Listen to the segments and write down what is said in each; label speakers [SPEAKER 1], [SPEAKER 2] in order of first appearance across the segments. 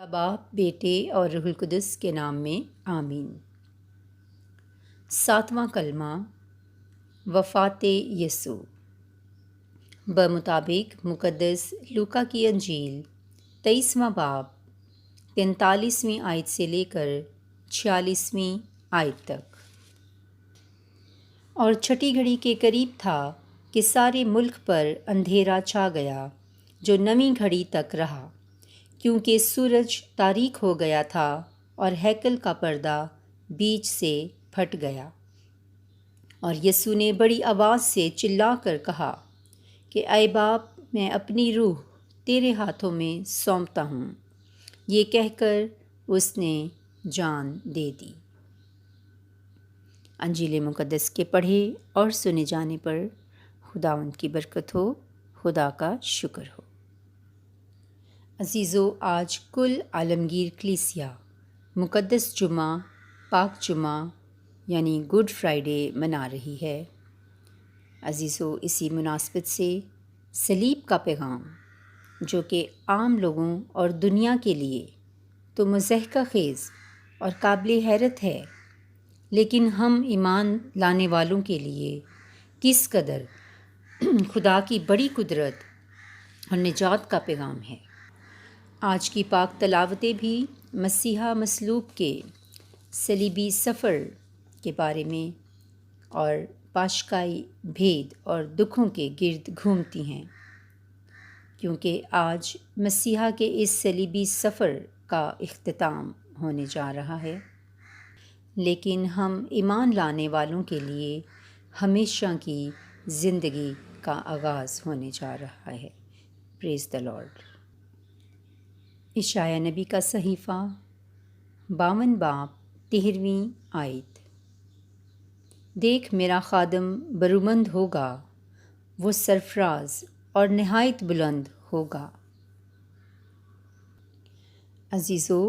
[SPEAKER 1] باپ، بیٹے اور روح القدس کے نام میں آمین۔ ساتواں کلمہ، وفات یسوع۔ بمطابق مقدس لوکا کی انجیل 23واں باب 43ویں آیت سے لے کر 46ویں آیت تک۔ اور چھٹی گھڑی کے قریب تھا کہ سارے ملک پر اندھیرا چھا گیا جو 9ویں گھڑی تک رہا، کیونکہ سورج تاریک ہو گیا تھا اور ہیکل کا پردہ بیچ سے پھٹ گیا۔ اور یسوع نے بڑی آواز سے چلا کر کہا کہ اے باپ، میں اپنی روح تیرے ہاتھوں میں سونپتا ہوں۔ یہ کہہ کر اس نے جان دے دی۔ انجیل مقدس کے پڑھے اور سنے جانے پر خداوند کی برکت ہو، خدا کا شکر ہو۔ عزیزو، آج کل عالمگیر کلیسیا مقدس جمعہ، پاک جمعہ یعنی گڈ فرائیڈے منا رہی ہے۔ عزیزو، اسی مناسبت سے صلیب کا پیغام، جو کہ عام لوگوں اور دنیا کے لیے تو مضحکہ خیز اور قابل حیرت ہے، لیکن ہم ایمان لانے والوں کے لیے کس قدر خدا کی بڑی قدرت اور نجات کا پیغام ہے۔ آج کی پاک تلاوتیں بھی مسیحا مصلوب کے صلیبی سفر کے بارے میں اور پاشکائی بھید اور دکھوں کے گرد گھومتی ہیں، کیونکہ آج مسیحا کے اس صلیبی سفر کا اختتام ہونے جا رہا ہے، لیکن ہم ایمان لانے والوں کے لیے ہمیشہ کی زندگی کا آغاز ہونے جا رہا ہے۔ پریز دی لارڈ۔ اشعیاء نبی کا صحیفہ 52 باب 13ویں آیت۔ دیکھ، میرا خادم برومند ہوگا، وہ سرفراز اور نہایت بلند ہوگا۔ عزیزو،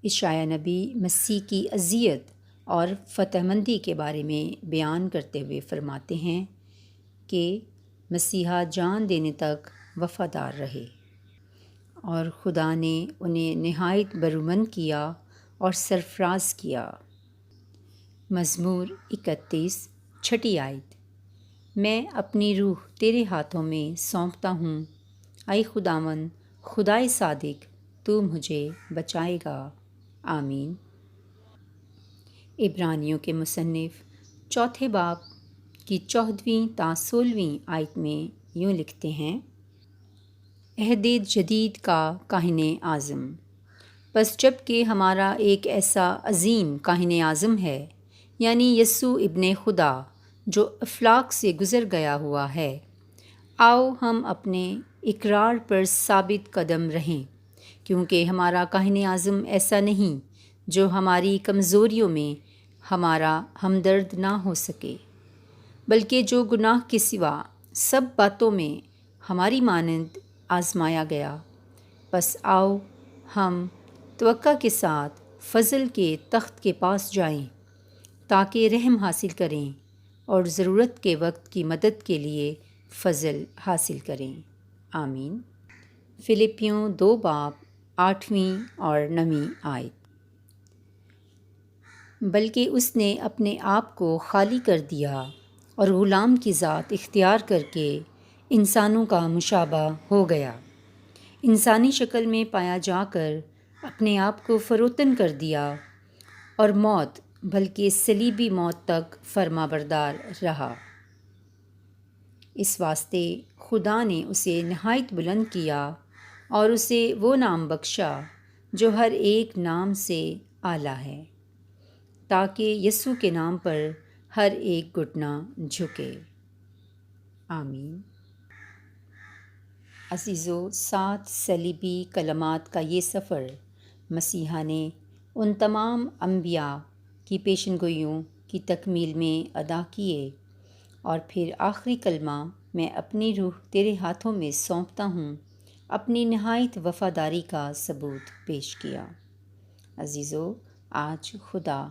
[SPEAKER 1] اشعیاء نبی مسیح کی اذیت اور فتح مندی کے بارے میں بیان کرتے ہوئے فرماتے ہیں کہ مسیحا جان دینے تک وفادار رہے، اور خدا نے انہیں نہایت برومند کیا اور سرفراز کیا۔ مزمور 31 چھٹی آیت۔ میں اپنی روح تیرے ہاتھوں میں سونپتا ہوں، اے خداوند خدائے صادق، تو مجھے بچائے گا۔ آمین۔ عبرانیوں کے مصنف 4 باب کی 14ویں تا 16ویں آیت میں یوں لکھتے ہیں: عہد جدید کا کاہن اعظم۔ پس جب کہ ہمارا ایک ایسا عظیم کاہن اعظم ہے، یعنی یسوع ابن خدا، جو افلاک سے گزر گیا ہوا ہے، آؤ ہم اپنے اقرار پر ثابت قدم رہیں، کیونکہ ہمارا کاہن اعظم ایسا نہیں جو ہماری کمزوریوں میں ہمارا ہمدرد نہ ہو سکے، بلکہ جو گناہ کے سوا سب باتوں میں ہماری مانند آزمایا گیا۔ پس آؤ ہم توقع کے ساتھ فضل کے تخت کے پاس جائیں، تاکہ رحم حاصل کریں اور ضرورت کے وقت کی مدد کے لیے فضل حاصل کریں۔ آمین۔ فلپیوں 2 باب 8ویں اور 9ویں آیت۔ بلکہ اس نے اپنے آپ کو خالی کر دیا اور غلام کی ذات اختیار کر کے انسانوں کا مشابہ ہو گیا، انسانی شکل میں پایا جا کر اپنے آپ کو فروتن کر دیا اور موت، بلکہ صلیبی موت تک فرما بردار رہا۔ اس واسطے خدا نے اسے نہایت بلند کیا اور اسے وہ نام بخشا جو ہر ایک نام سے اعلیٰ ہے، تاکہ یسوع کے نام پر ہر ایک گھٹنا جھکے۔ آمین۔ عزیزو، 7 صلیبی کلمات کا یہ سفر مسیحا نے ان تمام انبیاء کی پیشن گوئیوں کی تکمیل میں ادا کیے، اور پھر آخری کلمہ، میں اپنی روح تیرے ہاتھوں میں سونپتا ہوں، اپنی نہایت وفاداری کا ثبوت پیش کیا۔ عزیزو، آج خدا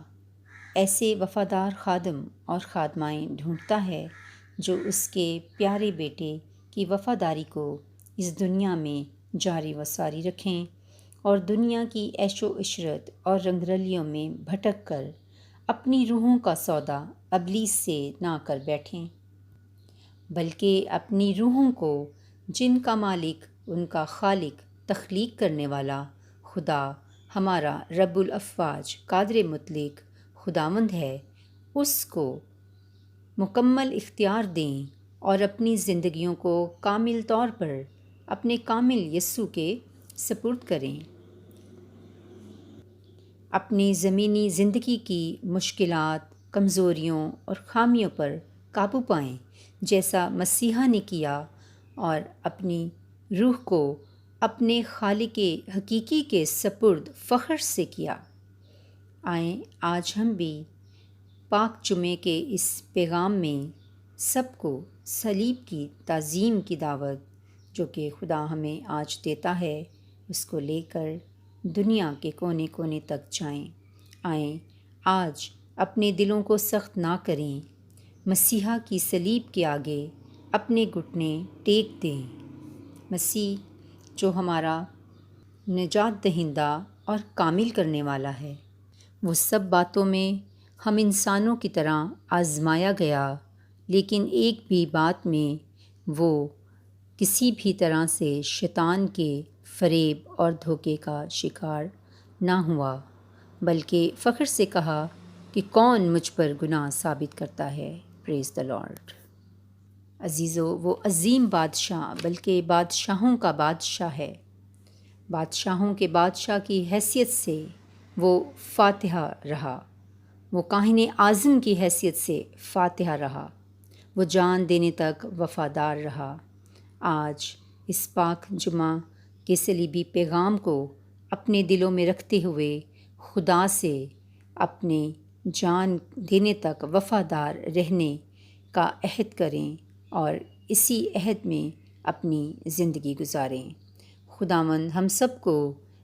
[SPEAKER 1] ایسے وفادار خادم اور خادمائیں ڈھونڈتا ہے جو اس کے پیارے بیٹے کی وفاداری کو اس دنیا میں جاری و ساری رکھیں اور دنیا کی عیش و عشرت اور رنگ رلیوں میں بھٹک کر اپنی روحوں کا سودا ابلیس سے نہ کر بیٹھیں، بلکہ اپنی روحوں کو جن کا مالک ان کا خالق تخلیق کرنے والا خدا ہمارا رب الافواج قادر مطلق خداوند ہے، اس کو مکمل اختیار دیں اور اپنی زندگیوں کو کامل طور پر اپنے کامل یسوع کے سپرد کریں۔ اپنی زمینی زندگی کی مشکلات، کمزوریوں اور خامیوں پر قابو پائیں جیسا مسیحا نے کیا، اور اپنی روح کو اپنے خالق حقیقی کے سپرد فخر سے کیا۔ آئیں آج ہم بھی پاک جمعے کے اس پیغام میں سب کو صلیب کی تعظیم کی دعوت جو کہ خدا ہمیں آج دیتا ہے، اس کو لے کر دنیا کے کونے کونے تک جائیں۔ آئیں آج اپنے دلوں کو سخت نہ کریں، مسیحا کی صلیب کے آگے اپنے گھٹنے ٹیک دیں۔ مسیح جو ہمارا نجات دہندہ اور کامل کرنے والا ہے، وہ سب باتوں میں ہم انسانوں کی طرح آزمایا گیا، لیکن ایک بھی بات میں وہ کسی بھی طرح سے شیطان کے فریب اور دھوکے کا شکار نہ ہوا، بلکہ فخر سے کہا کہ کون مجھ پر گناہ ثابت کرتا ہے۔ پریز دی لارڈ۔ عزیزو، وہ عظیم بادشاہ بلکہ بادشاہوں کا بادشاہ ہے۔ بادشاہوں کے بادشاہ کی حیثیت سے وہ فاتحہ رہا، وہ کاہن اعظم کی حیثیت سے فاتحہ رہا، وہ جان دینے تک وفادار رہا۔ آج اس پاک جمعہ کے صلیبی پیغام کو اپنے دلوں میں رکھتے ہوئے خدا سے اپنے جان دینے تک وفادار رہنے کا عہد کریں اور اسی عہد میں اپنی زندگی گزاریں۔ خداوند ہم سب کو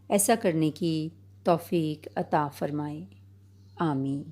[SPEAKER 1] ایسا کرنے کی توفیق عطا فرمائے۔ آمین۔